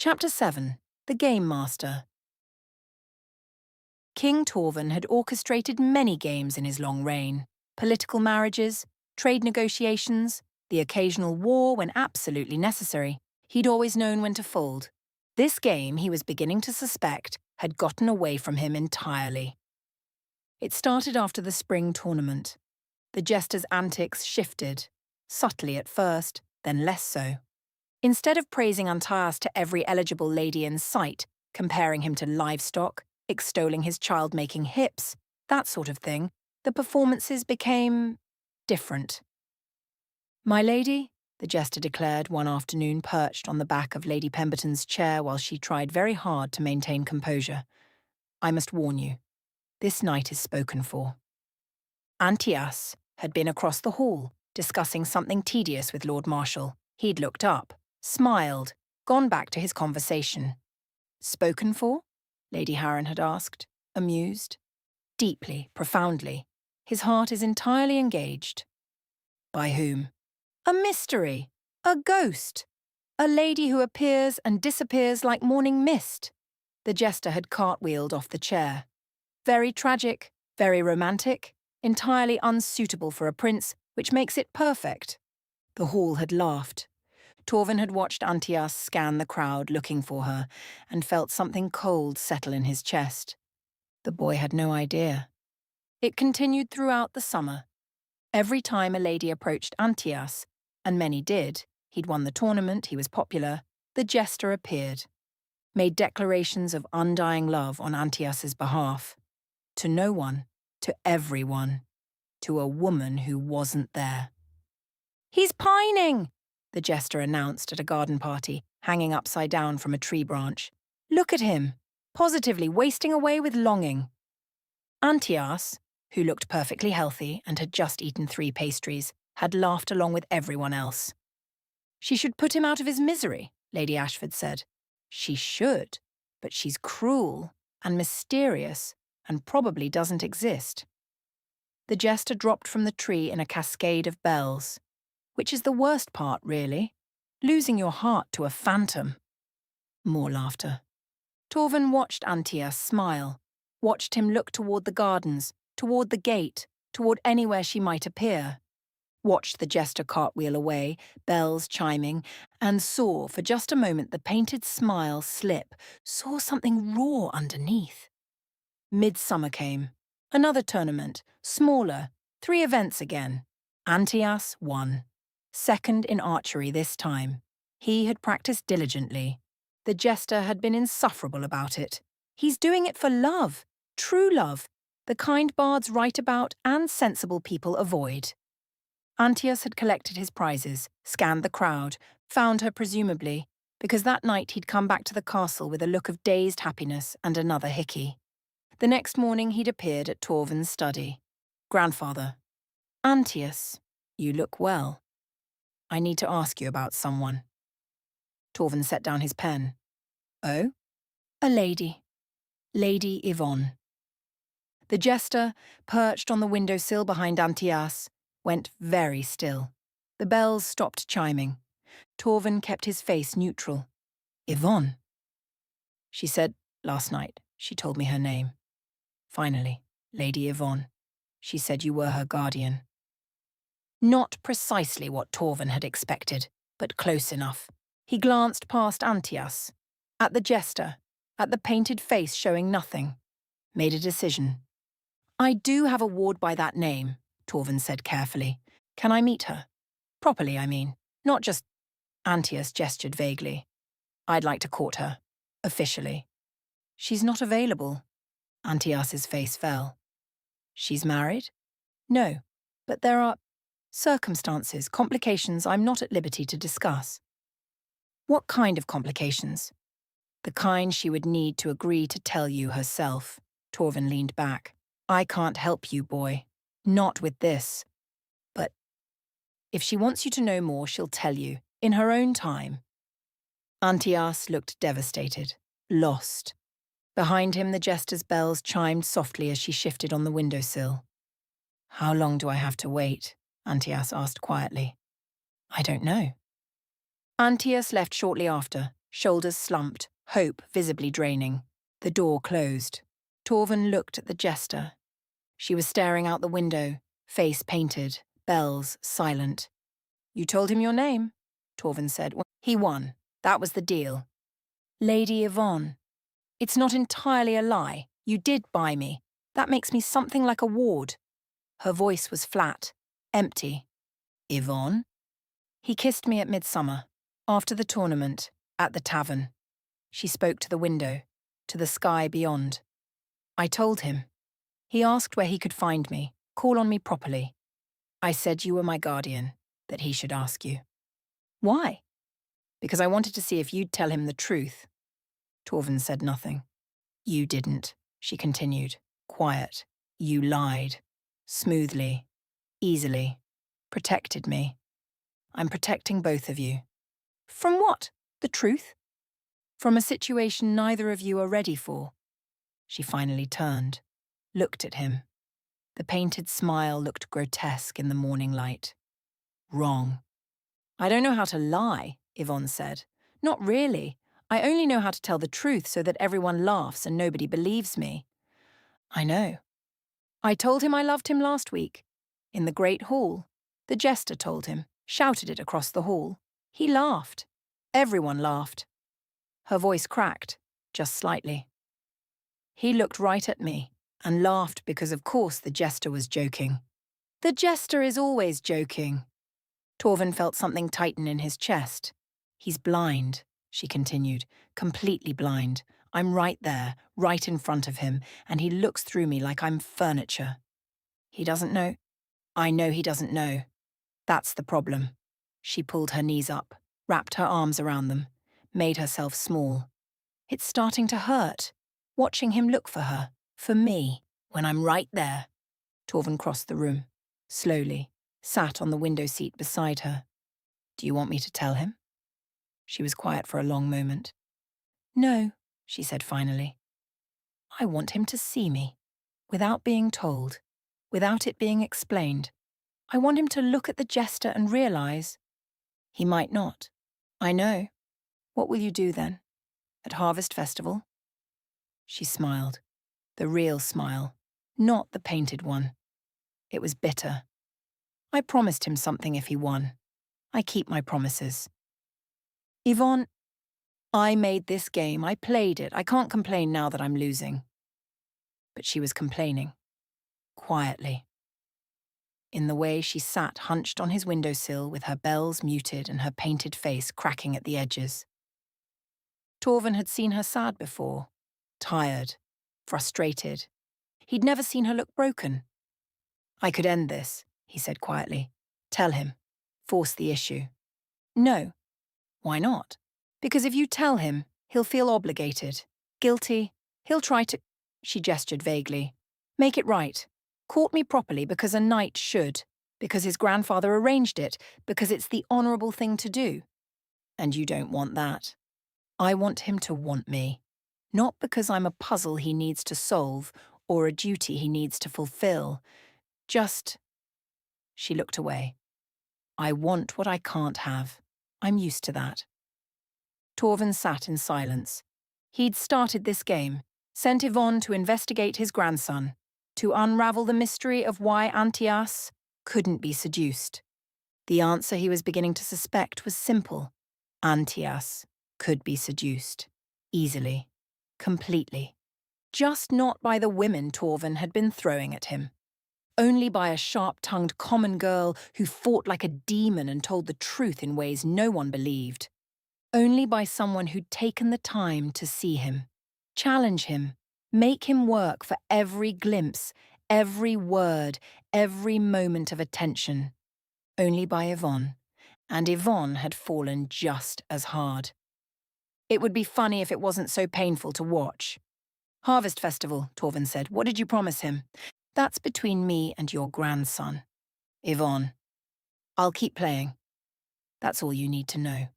Chapter 7. The Game Master. King Torvin had orchestrated many games in his long reign. Political marriages, trade negotiations, the occasional war when absolutely necessary. He'd always known when to fold. This game, he was beginning to suspect, had gotten away from him entirely. It started after the spring tournament. The jester's antics shifted, subtly at first, then less so. Instead of praising Antaeus to every eligible lady in sight, comparing him to livestock, extolling his child-making hips, that sort of thing, the performances became different. "My lady," the jester declared one afternoon perched on the back of Lady Pemberton's chair while she tried very hard to maintain composure, "I must warn you, this night is spoken for." Antaeus had been across the hall, discussing something tedious with Lord Marshal. He'd looked up, smiled, gone back to his conversation. "Spoken for?" Lady Harren had asked, amused. Deeply, profoundly. His heart is entirely engaged. "By whom?" "A mystery. A ghost. A lady who appears and disappears like morning mist." The jester had cartwheeled off the chair. "Very tragic, very romantic, entirely unsuitable for a prince, which makes it perfect." The hall had laughed. Torvin had watched Antaeus scan the crowd looking for her and felt something cold settle in his chest. The boy had no idea. It continued throughout the summer. Every time a lady approached Antaeus, and many did, he'd won the tournament, he was popular, the jester appeared. Made declarations of undying love on Antaeus's behalf. To no one, to everyone, to a woman who wasn't there. "He's pining!" the jester announced at a garden party, hanging upside down from a tree branch. "Look at him, positively wasting away with longing." Antaeus, who looked perfectly healthy and had just eaten 3 pastries, had laughed along with everyone else. "She should put him out of his misery," Lady Ashford said. "She should, but she's cruel and mysterious and probably doesn't exist." The jester dropped from the tree in a cascade of bells. Which is the worst part, really. Losing your heart to a phantom. More laughter. Torvin watched Antaeus smile, watched him look toward the gardens, toward the gate, toward anywhere she might appear. Watched the jester cartwheel away, bells chiming, and saw for just a moment the painted smile slip, saw something raw underneath. Midsummer came. Another tournament, smaller, 3 events again. Antaeus won. Second in archery this time. He had practiced diligently. The jester had been insufferable about it. He's doing it for love, true love, the kind bards write about and sensible people avoid. Antaeus had collected his prizes, scanned the crowd, found her presumably, because that night he'd come back to the castle with a look of dazed happiness and another hickey. The next morning he'd appeared at Torvin's study. "Grandfather." "Antaeus, you look well. I need to ask you about someone." Torvin set down his pen. "Oh?" "A lady. Lady Yvonne." The jester, perched on the windowsill behind Antaeus, went very still. The bells stopped chiming. Torvin kept his face neutral. "Yvonne?" "She said last night, she told me her name. Finally, Lady Yvonne. She said you were her guardian." Not precisely what Torvin had expected, but close enough. He glanced past Antaeus, at the jester, at the painted face showing nothing. Made a decision. "I do have a ward by that name," Torvin said carefully. "Can I meet her? Properly, I mean. Not just—" Antaeus gestured vaguely. "I'd like to court her. Officially." "She's not available." Antaeus's face fell. "She's married?" "No, but there are circumstances, complications I'm not at liberty to discuss." "What kind of complications?" "The kind she would need to agree to tell you herself." Torvin leaned back. "I can't help you, boy. Not with this. But if she wants you to know more, she'll tell you, in her own time." Antaeus looked devastated, lost. Behind him the jester's bells chimed softly as she shifted on the windowsill. "How long do I have to wait?" Antaeus asked quietly. "I don't know." Antaeus left shortly after, shoulders slumped, hope visibly draining. The door closed. Torvin looked at the jester. She was staring out the window, face painted, bells silent. You told him your name, Torvin said. He won. That was the deal. Lady Yvonne. It's not entirely a lie. You did buy me. That makes me something like a ward. Her voice was flat, empty. Yvonne? He kissed me at midsummer, after the tournament, at the tavern. She spoke to the window, to the sky beyond. I told him. He asked where he could find me, call on me properly. I said you were my guardian, that he should ask you. Why? Because I wanted to see if you'd tell him the truth. Torvin said nothing. You didn't, she continued, quiet. You lied. Smoothly. Easily. Protected me. I'm protecting both of you. From what? The truth? From a situation neither of you are ready for. She finally turned, looked at him. The painted smile looked grotesque in the morning light. Wrong. I don't know how to lie, Yvonne said. Not really. I only know how to tell the truth so that everyone laughs and nobody believes me. I know. I told him I loved him last week. In the great hall. The jester told him, shouted it across the hall. He laughed. Everyone laughed. Her voice cracked, just slightly. He looked right at me and laughed because of course the jester was joking. The jester is always joking. Torvin felt something tighten in his chest. He's blind, she continued, completely blind. I'm right there, right in front of him, and he looks through me like I'm furniture. He doesn't know. I know he doesn't know. That's the problem. She pulled her knees up, wrapped her arms around them, made herself small. It's starting to hurt, watching him look for her, for me, when I'm right there. Torvin crossed the room, slowly, sat on the window seat beside her. Do you want me to tell him? She was quiet for a long moment. No, she said finally. I want him to see me, without being told, without it being explained. I want him to look at the jester and realize. He might not. I know. What will you do then? At Harvest Festival? She smiled. The real smile, not the painted one. It was bitter. I promised him something if he won. I keep my promises. Yvonne, I made this game. I played it. I can't complain now that I'm losing. But she was complaining. Quietly. In the way she sat hunched on his windowsill with her bells muted and her painted face cracking at the edges. Torvin had seen her sad before. Tired. Frustrated. He'd never seen her look broken. I could end this, he said quietly. Tell him. Force the issue. No. Why not? Because if you tell him, he'll feel obligated. Guilty. He'll try to... She gestured vaguely. Make it right. Court me properly because a knight should. Because his grandfather arranged it. Because it's the honourable thing to do. And you don't want that. I want him to want me. Not because I'm a puzzle he needs to solve or a duty he needs to fulfill. Just... She looked away. I want what I can't have. I'm used to that. Torvin sat in silence. He'd started this game, sent Yvonne to investigate his grandson, to unravel the mystery of why Antias couldn't be seduced. The answer he was beginning to suspect was simple. Antias could be seduced. Easily. Completely. Just not by the women Torvin had been throwing at him. Only by a sharp-tongued common girl who fought like a demon and told the truth in ways no one believed. Only by someone who'd taken the time to see him, challenge him, make him work for every glimpse, every word, every moment of attention. Only by Yvonne. And Yvonne had fallen just as hard. It would be funny if it wasn't so painful to watch. Harvest Festival, Torvin said. What did you promise him? That's between me and your grandson. Yvonne. I'll keep playing. That's all you need to know.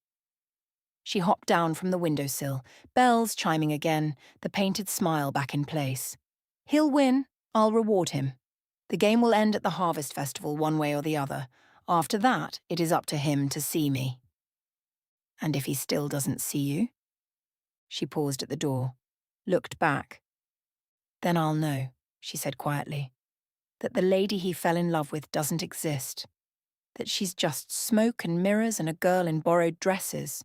She hopped down from the windowsill, bells chiming again, the painted smile back in place. He'll win. I'll reward him. The game will end at the Harvest Festival one way or the other. After that, it is up to him to see me. And if he still doesn't see you? She paused at the door, looked back. Then I'll know, she said quietly, that the lady he fell in love with doesn't exist, that she's just smoke and mirrors and a girl in borrowed dresses.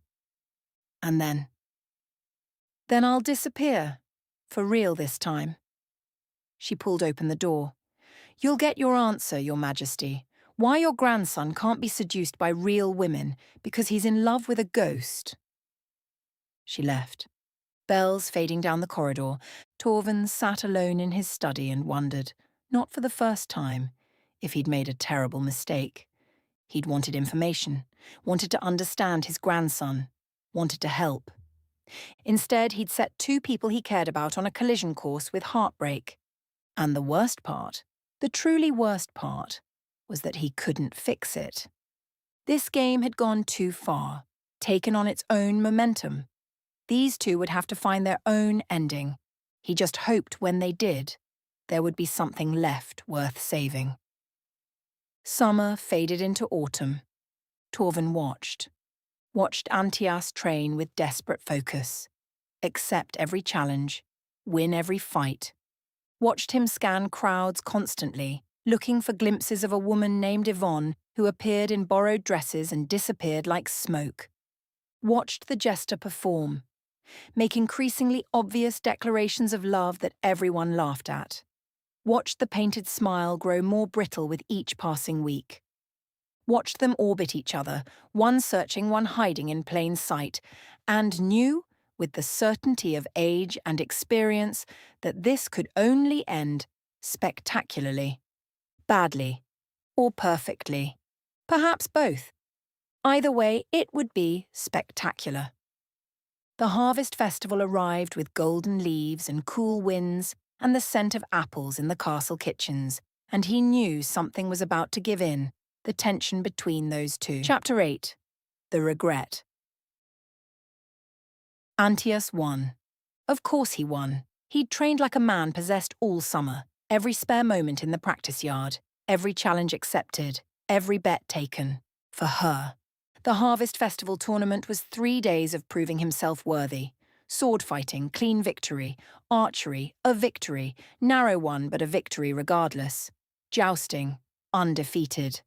And then I'll disappear, for real this time. She pulled open the door. You'll get your answer, Your Majesty. Why your grandson can't be seduced by real women because he's in love with a ghost. She left. Bells fading down the corridor, Torvald sat alone in his study and wondered, not for the first time, if he'd made a terrible mistake. He'd wanted information, wanted to understand his grandson, wanted to help. Instead, he'd set two people he cared about on a collision course with heartbreak. And the worst part, the truly worst part, was that he couldn't fix it. This game had gone too far, taken on its own momentum. These two would have to find their own ending. He just hoped when they did, there would be something left worth saving. Summer faded into autumn. Torvald watched Antias train with desperate focus, accept every challenge, win every fight. Watched him scan crowds constantly, looking for glimpses of a woman named Yvonne who appeared in borrowed dresses and disappeared like smoke. Watched the jester perform, make increasingly obvious declarations of love that everyone laughed at. Watched the painted smile grow more brittle with each passing week. Watched them orbit each other, one searching, one hiding in plain sight, and knew, with the certainty of age and experience, that this could only end spectacularly, badly, or perfectly. Perhaps both. Either way, it would be spectacular. The harvest festival arrived with golden leaves and cool winds and the scent of apples in the castle kitchens, and he knew something was about to give in, the tension between those two. Chapter 8. The Regret. Antias won. Of course he won. He'd trained like a man possessed all summer, every spare moment in the practice yard, every challenge accepted, every bet taken. For her. The Harvest Festival tournament was 3 days of proving himself worthy. Sword fighting, clean victory. Archery, a victory. Narrow one, but a victory regardless. Jousting, undefeated.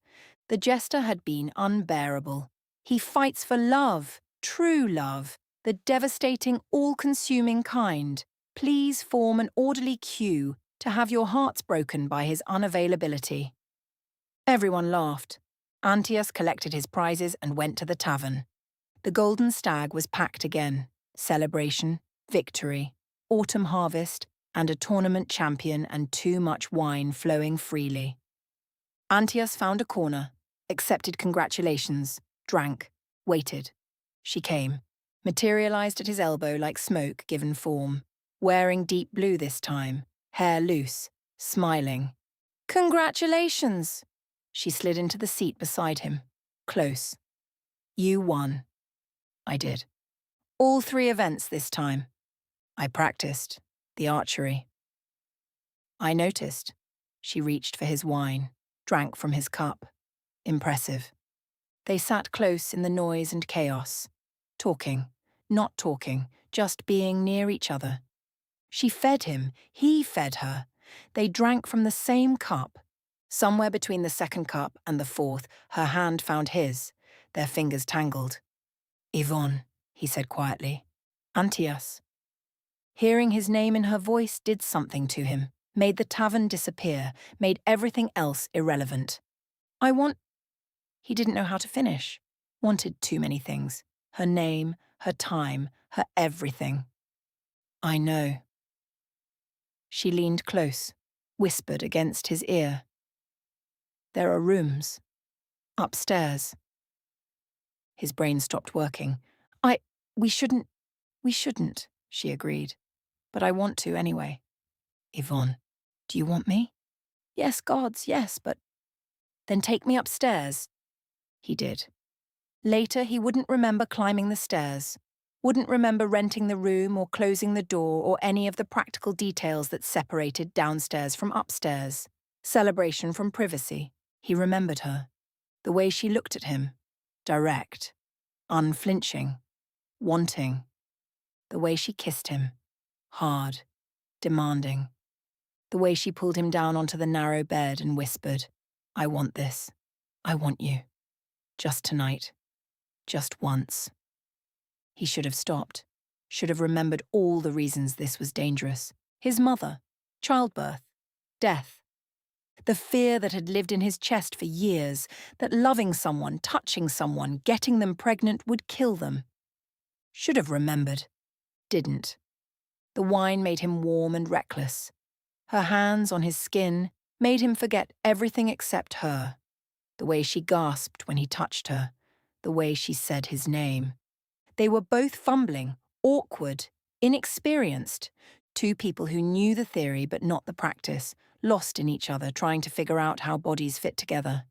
The jester had been unbearable. He fights for love, true love, the devastating, all-consuming kind. Please form an orderly queue to have your hearts broken by his unavailability. Everyone laughed. Antias collected his prizes and went to the tavern. The Golden Stag was packed again. Celebration, victory, autumn harvest, and a tournament champion and too much wine flowing freely. Antias found a corner, accepted congratulations, drank, waited. She came, materialized at his elbow like smoke given form, wearing deep blue this time, hair loose, smiling. Congratulations! She slid into the seat beside him, close. You won. I did. All 3 events this time. I practiced. The archery. I noticed. She reached for his wine, drank from his cup. Impressive. They sat close in the noise and chaos, talking, not talking, just being near each other. She fed him, he fed her. They drank from the same cup. Somewhere between the second cup and the fourth, her hand found his, their fingers tangled. Yvonne, he said quietly. Antias. Hearing his name in her voice did something to him, made the tavern disappear, made everything else irrelevant. I want... He didn't know how to finish. Wanted too many things. Her name, her time, her everything. I know. She leaned close, whispered against his ear. There are rooms. Upstairs. His brain stopped working. We shouldn't, she agreed. But I want to anyway. Yvonne, do you want me? Yes, gods, yes, but... Then take me upstairs. He did. Later, he wouldn't remember climbing the stairs, wouldn't remember renting the room or closing the door or any of the practical details that separated downstairs from upstairs. Celebration from privacy. He remembered her. The way she looked at him. Direct. Unflinching. Wanting. The way she kissed him. Hard. Demanding. The way she pulled him down onto the narrow bed and whispered, "I want this. I want you. Just tonight. Just once." He should have stopped. Should have remembered all the reasons this was dangerous. His mother. Childbirth. Death. The fear that had lived in his chest for years, that loving someone, touching someone, getting them pregnant would kill them. Should have remembered. Didn't. The wine made him warm and reckless. Her hands on his skin made him forget everything except her. The way she gasped when he touched her. The way she said his name. They were both fumbling, awkward, inexperienced. Two people who knew the theory but not the practice, lost in each other trying to figure out how bodies fit together.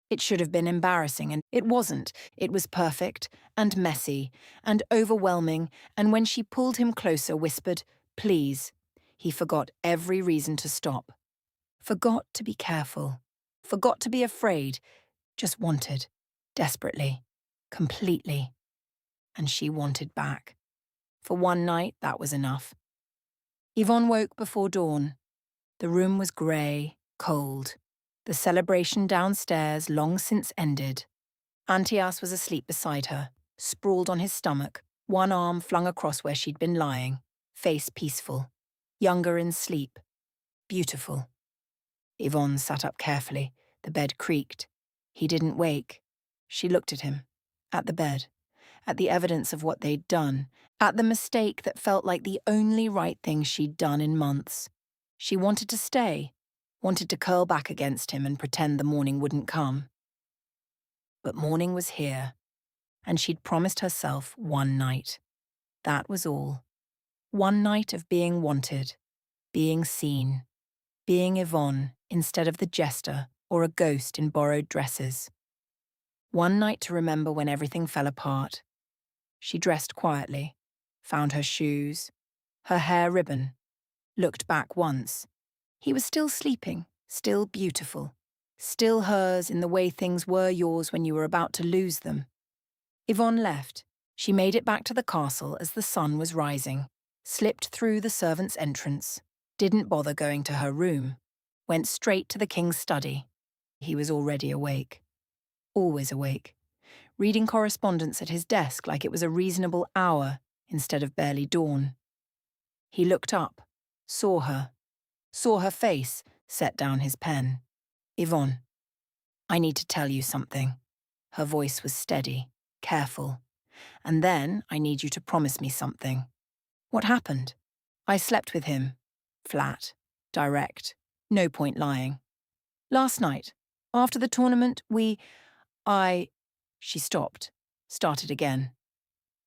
It should have been embarrassing, and it wasn't. It was perfect, and messy, and overwhelming, and when she pulled him closer, whispered, "Please," he forgot every reason to stop. Forgot to be careful. Forgot to be afraid. Just wanted. Desperately. Completely. And she wanted back. For one night, that was enough. Yvonne woke before dawn. The room was grey, cold. The celebration downstairs long since ended. Antias was asleep beside her, sprawled on his stomach, one arm flung across where she'd been lying, face peaceful, younger in sleep, beautiful. Yvonne sat up carefully. The bed creaked. He didn't wake. She looked at him, at the bed, at the evidence of what they'd done, at the mistake that felt like the only right thing she'd done in months. She wanted to stay, wanted to curl back against him and pretend the morning wouldn't come. But morning was here, and she'd promised herself one night. That was all. One night of being wanted, being seen, being Yvonne instead of the jester or a ghost in borrowed dresses. One night to remember when everything fell apart. She dressed quietly, found her shoes, her hair ribbon, looked back once. He was still sleeping, still beautiful, still hers in the way things were yours when you were about to lose them. Yvonne left. She made it back to the castle as the sun was rising, slipped through the servants' entrance, didn't bother going to her room, went straight to the king's study. He was already awake. Always awake. Reading correspondence at his desk like it was a reasonable hour instead of barely dawn. He looked up, saw her face, set down his pen. "Yvonne, I need to tell you something." Her voice was steady, careful. "And then I need you to promise me something." "What happened?" "I slept with him. Flat. Direct. No point lying. Last night, after the tournament, She stopped, started again.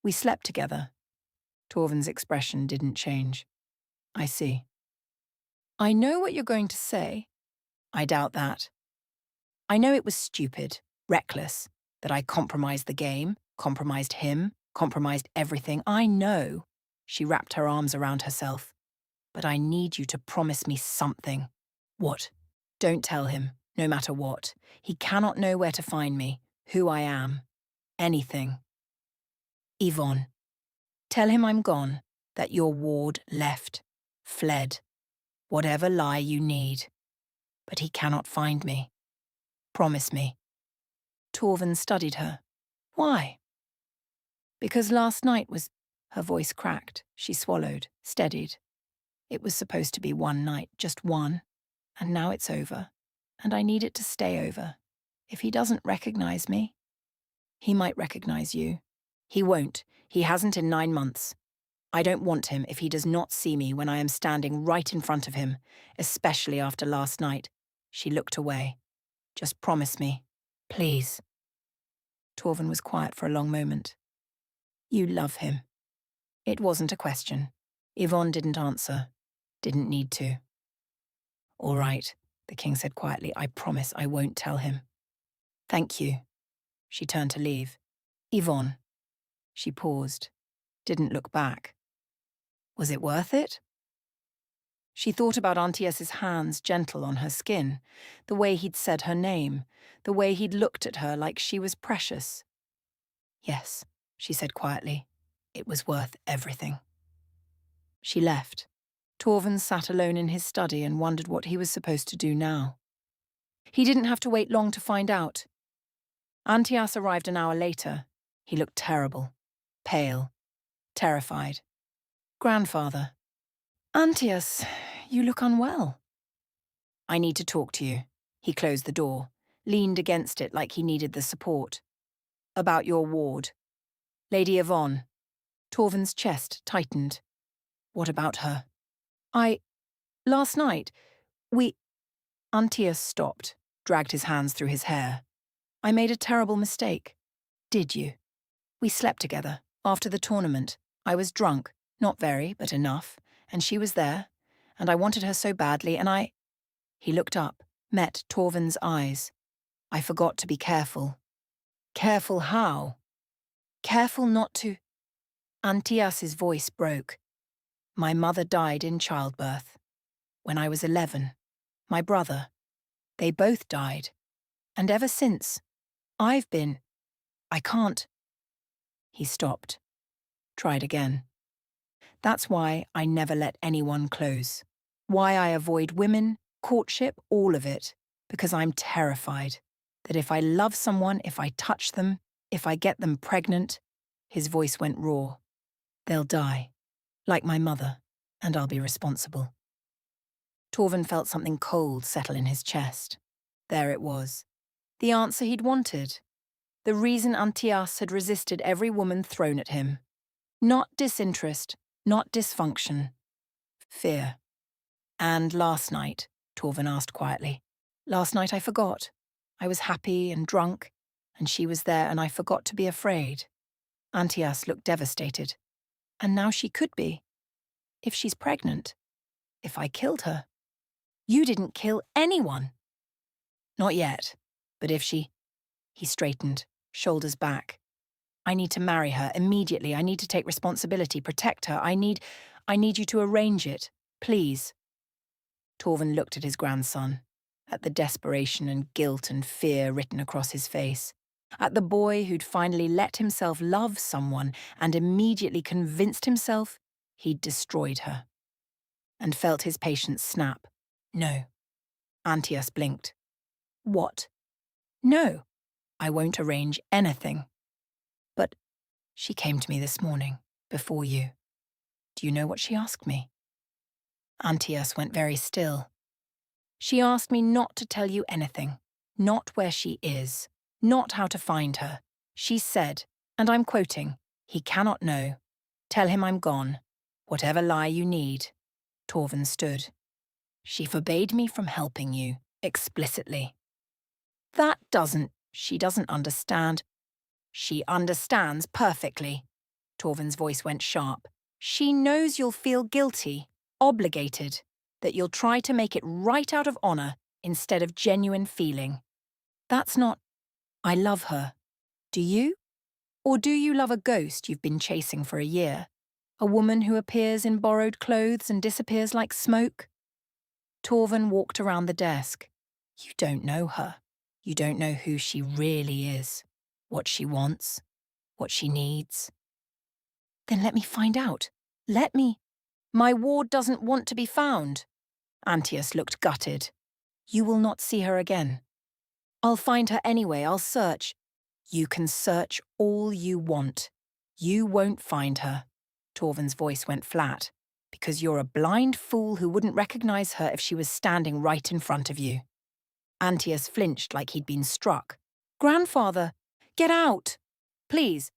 "We slept together." Torvin's expression didn't change. "I see." "I know what you're going to say." "I doubt that. I know it was stupid, reckless, that I compromised the game, compromised him, compromised everything. I know." She wrapped her arms around herself. "But I need you to promise me something." "What?" "Don't tell him, no matter what. He cannot know where to find me, who I am. Anything." "Yvonne, tell him I'm gone, that your ward left, fled. Whatever lie you need. But he cannot find me. Promise me." Torvin studied her. "Why?" "Because last night was—" Her voice cracked. She swallowed, steadied. "It was supposed to be one night, just one. And now it's over. And I need it to stay over. If he doesn't recognize me..." "He might recognize you." "He won't. He hasn't in 9 months. I don't want him if he does not see me when I am standing right in front of him, especially after last night." She looked away. "Just promise me. Please." Torvin was quiet for a long moment. "You love him." It wasn't a question. Yvonne didn't answer. Didn't need to. "All right," the king said quietly. "I promise I won't tell him." "Thank you." She turned to leave. "Yvonne." She paused. Didn't look back. Was it worth it? She thought about Antias's hands gentle on her skin, the way he'd said her name, the way he'd looked at her like she was precious. "Yes," she said quietly. It was worth everything. She left. Torvald sat alone in his study and wondered what he was supposed to do now. He didn't have to wait long to find out. Antias arrived an hour later. He looked terrible, pale, terrified. Grandfather. Antias, you look unwell. I need to talk to you. He closed the door, leaned against it like he needed the support. About your ward. Lady Yvonne. Torvald's chest tightened. What about her? Last night, Antias stopped, dragged his hands through his hair. I made a terrible mistake. Did you? We slept together, after the tournament. I was drunk, not very, but enough, and she was there, and I wanted her so badly, and He looked up, met Torvald's eyes. I forgot to be careful. Careful how? Careful not to... Antias's voice broke. My mother died in childbirth. When I was 11. My brother. They both died. And ever since, I can't. He stopped. Tried again. That's why I never let anyone close. Why I avoid women, courtship, all of it. Because I'm terrified that if I love someone, if I touch them, if I get them pregnant, his voice went raw. They'll die, like my mother, and I'll be responsible. Torvald felt something cold settle in his chest. There it was. The answer he'd wanted. The reason Antias had resisted every woman thrown at him. Not disinterest, not dysfunction. Fear. And last night, Torvald asked quietly. Last night I forgot. I was happy and drunk, and she was there and I forgot to be afraid. Antias looked devastated. And now she could be. If she's pregnant. If I killed her. You didn't kill anyone. Not yet. But if she... He straightened, shoulders back. I need to marry her immediately. I need to take responsibility, protect her. I need you to arrange it. Please. Torvald looked at his grandson, at the desperation and guilt and fear written across his face, at the boy who'd finally let himself love someone and immediately convinced himself he'd destroyed her. And felt his patience snap. No. Antias blinked. What? No. I won't arrange anything. But she came to me this morning, before you. Do you know what she asked me? Antias went very still. She asked me not to tell you anything, not where she is, not how to find her. She said, and I'm quoting, he cannot know. Tell him I'm gone. Whatever lie you need. Torvald stood. She forbade me from helping you, explicitly. She doesn't understand. She understands perfectly. Torvald's voice went sharp. She knows you'll feel guilty, obligated, that you'll try to make it right out of honor instead of genuine feeling. That's not... I love her. Do you? Or do you love a ghost you've been chasing for a year? A woman who appears in borrowed clothes and disappears like smoke? Torvald walked around the desk. You don't know her. You don't know who she really is, what she wants, what she needs. Then let me find out. Let me. My ward doesn't want to be found. Antias looked gutted. You will not see her again. I'll find her anyway, I'll search. You can search all you want. You won't find her. Torvald's voice went flat. Because you're a blind fool who wouldn't recognize her if she was standing right in front of you. Antias flinched like he'd been struck. Grandfather, get out! Please,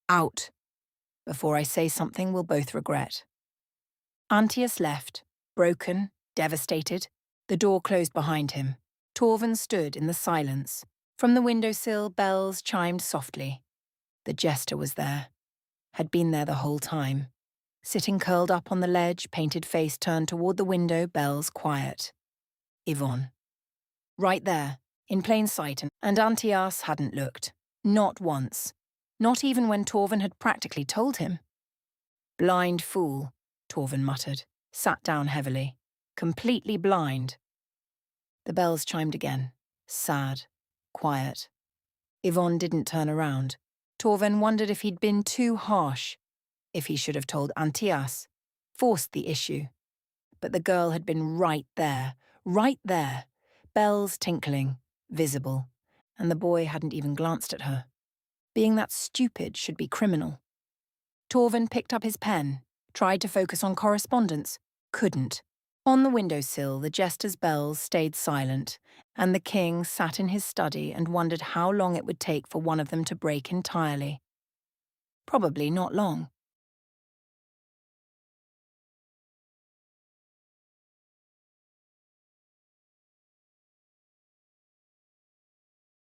out. Before I say something we'll both regret. Antias left, broken, devastated. The door closed behind him. Torvald stood in the silence. From the windowsill, bells chimed softly. The jester was there. Had been there the whole time. Sitting curled up on the ledge, painted face turned toward the window, bells quiet. Yvonne. Right there, in plain sight, and Antias hadn't looked. Not once. Not even when Torvald had practically told him. Blind fool, Torvald muttered, sat down heavily. Completely blind. The bells chimed again. Sad. Quiet. Yvonne didn't turn around. Torvald wondered if he'd been too harsh. if he should have told Antias, forced the issue. But the girl had been right there, bells tinkling, visible, and the boy hadn't even glanced at her. Being that stupid should be criminal. Torvin picked up his pen, tried to focus on correspondence, couldn't. On the windowsill, the jester's bells stayed silent, and the king sat in his study and wondered how long it would take for one of them to break entirely. Probably not long.